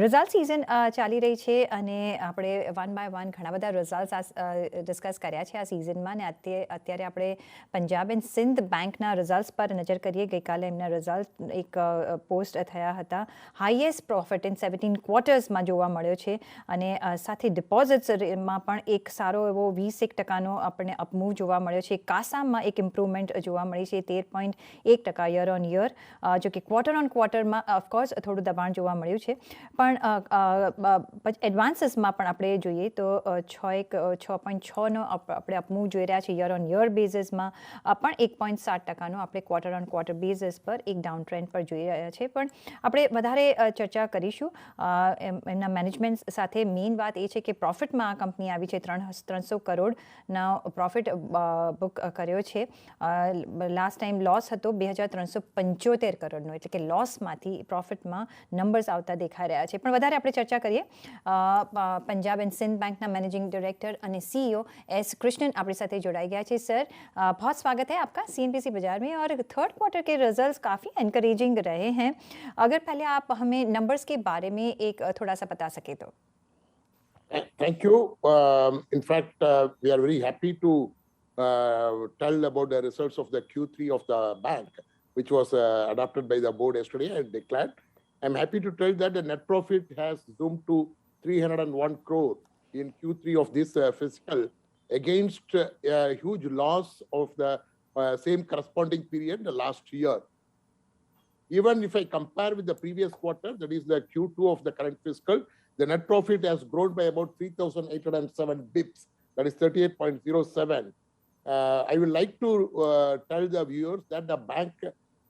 Result season ચાલી રહી છે અને આપણે વન બાય વન ઘણા બધા રિઝલ્ટ્સ ડિસ્કસ કર્યા છે આ સિઝનમાં ને અત્યારે આપણે પંજાબ એન્ડ સિંધ બેંકના રિઝલ્ટ્સ પર નજર કરીએ. ગઈકાલે એમના રિઝલ્ટ એક પોસ્ટ થયા હતા. હાઈએસ્ટ પ્રોફિટ ઇન 17 ક્વાર્ટર્સમાં જોવા મળ્યો છે અને સાથે ડિપોઝિટ્સમાં પણ એક સારો એવો 20% આપણને અપમૂવ જોવા મળ્યો છે. કાસામાં એક ઇમ્પ્રુવમેન્ટ જોવા મળી છે 13.1% યર ઓન યર. જો કે ક્વાર્ટર ઓન ક્વાર્ટરમાં ઓફકોર્સ થોડું દબાણ જોવા મળ્યું છે. પણ એડવાન્સીસમાં પણ આપણે જોઈએ તો 6.6નો આપણે અપમૂવ જોઈ રહ્યા છીએ યર ઓન યર બેઝિસમાં. પણ 1.7%નો આપણે ક્વાર્ટર ઓન ક્વાર્ટર બેઝિસ પર એક ડાઉન ટ્રેન્ડ પર જોઈ રહ્યા છે. પણ આપણે વધારે ચર્ચા કરીશું એમના મેનેજમેન્ટ સાથે. મેઇન વાત એ છે કે પ્રોફિટમાં આ કંપની આવી છે. 300 કરોડના પ્રોફિટ બુક કર્યો છે. લાસ્ટ ટાઈમ લોસ હતો 2,375 કરોડનો, એટલે કે લોસમાંથી પ્રોફિટમાં નંબર્સ આવતા દેખાઈ રહ્યા છે. પણ વધારે આપણે ચર્ચા કરીએ. પંજાબ એન્ડ સિંધ બેંકના मैनेजिंग डायरेक्टर અને सीईओ एस कृष्णन આપણી સાથે जोड़ाई गया है. सर बहुत स्वागत है आपका CNBC बाजार में. और थर्ड क्वार्टर के रिजल्ट्स काफ़ी एनकरेजिंग रहे हैं. अगर पहले आप हमें नंबर्स के बारे में एक थोड़ा सा बता सके तो. Thank you. In fact, we are very happy to tell about the results of the Q3 of the bank, which was adopted by the board yesterday and declared. I'm happy to tell that the net profit has zoomed to 301 crore in Q3 of this fiscal against a huge loss of the same corresponding period the last year. Even if I compare with the previous quarter, that is the Q2 of the current fiscal, the net profit has grown by about 3,807 bips, that is 38.07. I would like to tell the viewers that the bank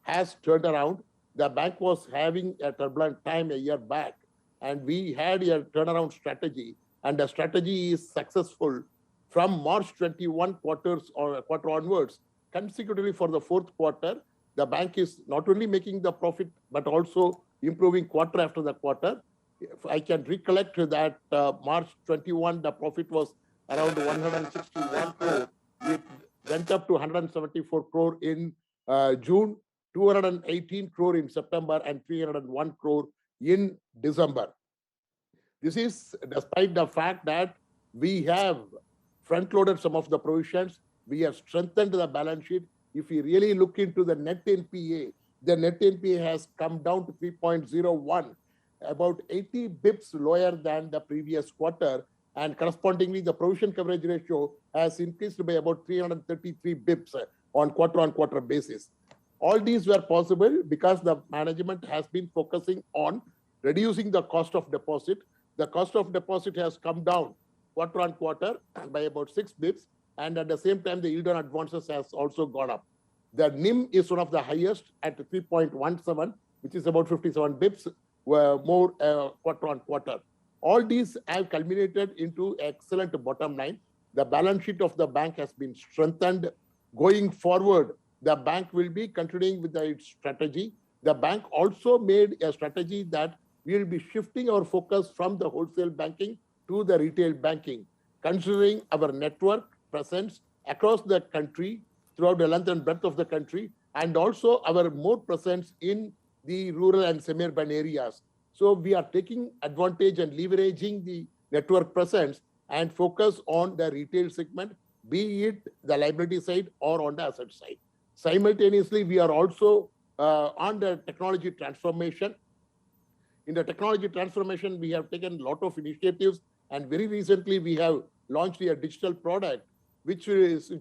has turned around. The bank was having a turbulent time a year back, and we had a turnaround strategy, and the strategy is successful. From March 21 quarter onwards, consecutively for the fourth quarter, the bank is not only making the profit, but also improving quarter after the quarter. If I can recollect that March 21, the profit was around 161 crore. It went up to 174 crore in June, 218 crore in September, and 301 crore in December. This is despite the fact that we have front-loaded some of the provisions. We have strengthened the balance sheet. If we really look into the net NPA, the net NPA has come down to 3.01, about 80 bips lower than the previous quarter, and correspondingly, the provision coverage ratio has increased by about 333 bips on quarter basis. All these were possible because the management has been focusing on reducing the cost of deposit. The cost of deposit has come down quarter on quarter by about 6 bips, and at the same time, the yield on advances has also gone up. The NIM is one of the highest at 3.17, which is about 57 bips more quarter on quarter. All these have culminated into excellent bottom line. The balance sheet of the bank has been strengthened. Going forward, the bank will be continuing with its strategy. The bank also made a strategy that we will be shifting our focus from the wholesale banking to the retail banking, considering our network presence across the country, throughout the length and breadth of the country, and also our more presence in the rural and semi-urban areas. So we are taking advantage and leveraging the network presence and focus on the retail segment, be it the liability side or on the asset side. Simultaneously, we are also on the technology transformation. In the technology transformation, we have taken a lot of initiatives, and very recently we have launched a digital product which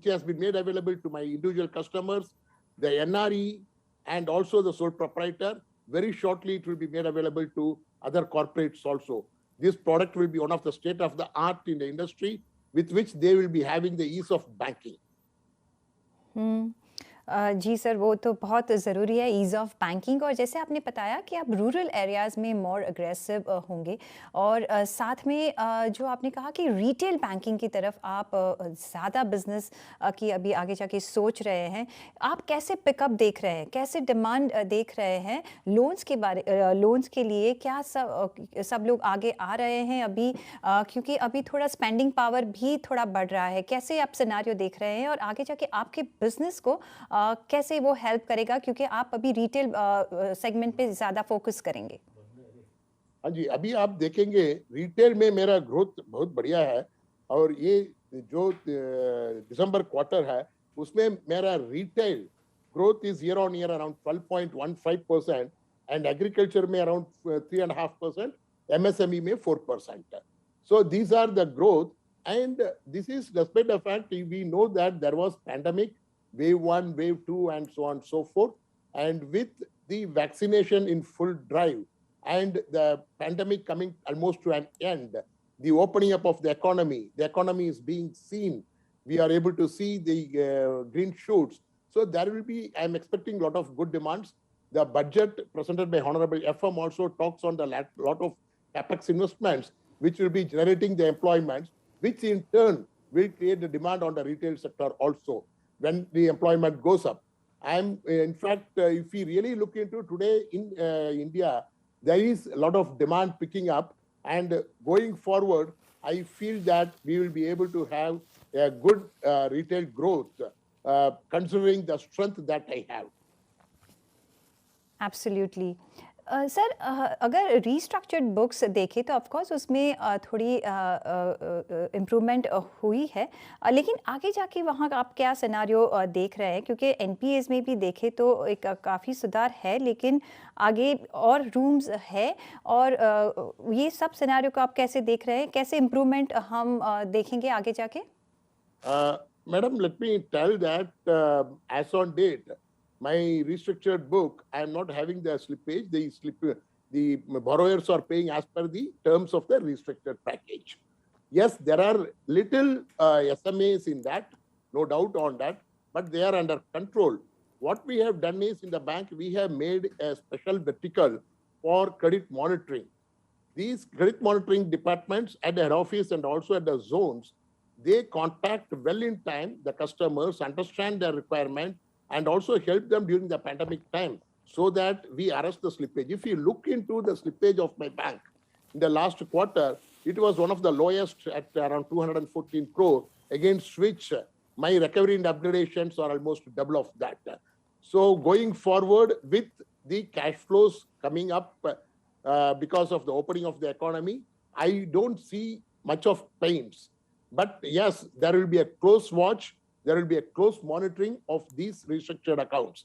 has been made available to my individual customers, the NRE, and also the sole proprietor. Very shortly, it will be made available to other corporates also. This product will be one of the state of the art in the industry, with which they will be having the ease of banking. जी sir, वो तो बहुत ज़रूरी है ease of banking. और जैसे आपने बताया कि आप रूरल एरियाज़ में मोर अग्रेसिव होंगे, और साथ में जो आपने कहा कि रिटेल बैंकिंग की तरफ आप ज़्यादा बिजनेस की अभी आगे जाके सोच रहे हैं. आप कैसे पिकअप देख रहे हैं, कैसे डिमांड देख रहे हैं लोन्स के लिए? क्या सब लोग आगे आ रहे हैं अभी, क्योंकि अभी थोड़ा स्पेंडिंग पावर भी थोड़ा बढ़ रहा है. कैसे आप सिनारियो देख रहे हैं और आगे जाके आपके बिजनेस को कैसे वो हेल्प करेगा, क्योंकि आप अभी रिटेल सेगमेंट पे ज़्यादा फोकस करेंगे? हाँ जी, अभी आप देखेंगे रिटेल में मेरा ग्रोथ बहुत बढ़िया है और ये जो दिसंबर क्वार्टर है उसमें मेरा retail growth is year on year around 12.15% and agriculture में अराउंड 3.5%, MSME में 4%. So these are the growth, and this is despite the fact we know that there was pandemic, wave 1, wave 2, and so on and so forth. And with the vaccination in full drive and the pandemic coming almost to an end, the opening up of the economy is being seen. We are able to see the green shoots. So there will be, I'm expecting a lot of good demands. The budget presented by Honorable FM also talks on the lot of capex investments, which will be generating the employment, which in turn will create the demand on the retail sector also when the employment goes up. I'm, in fact, if we really look into today in India, there is a lot of demand picking up, and going forward, I feel that we will be able to have a good retail growth, considering the strength that I have. Absolutely sir, अगर restructured books देखें तो of course उसमें थोड़ी improvement हुई है, लेकिन आगे जाके वहाँ आप क्या सिनारियो देख रहे हैं? क्योंकि एनपीएस में भी देखें तो एक काफ़ी सुधार है, लेकिन आगे और रूम्स है, और ये सब सिनारियो को आप कैसे देख रहे हैं? कैसे इम्प्रूवमेंट हम देखेंगे आगे जाके? Madam, let me tell that as on date, my restructured book, I am not having the slippage. The borrowers are paying as per the terms of the restructured package. Yes, there are little SMAs in that, no doubt on that, but they are under control. What we have done is, in the bank, we have made a special vertical for credit monitoring. These credit monitoring departments at the head office and also at the zones, they contact well in time the customers, understand their requirement, and also help them during the pandemic time so that we arrest the slippage. If you look into the slippage of my bank in the last quarter, it was one of the lowest at around 214 crore, against which my recovery and upgradations are almost double of that. So going forward with the cash flows coming up because of the opening of the economy, I don't see much of pains. But yes, there will be a close watch. There will be a close monitoring of these restructured accounts.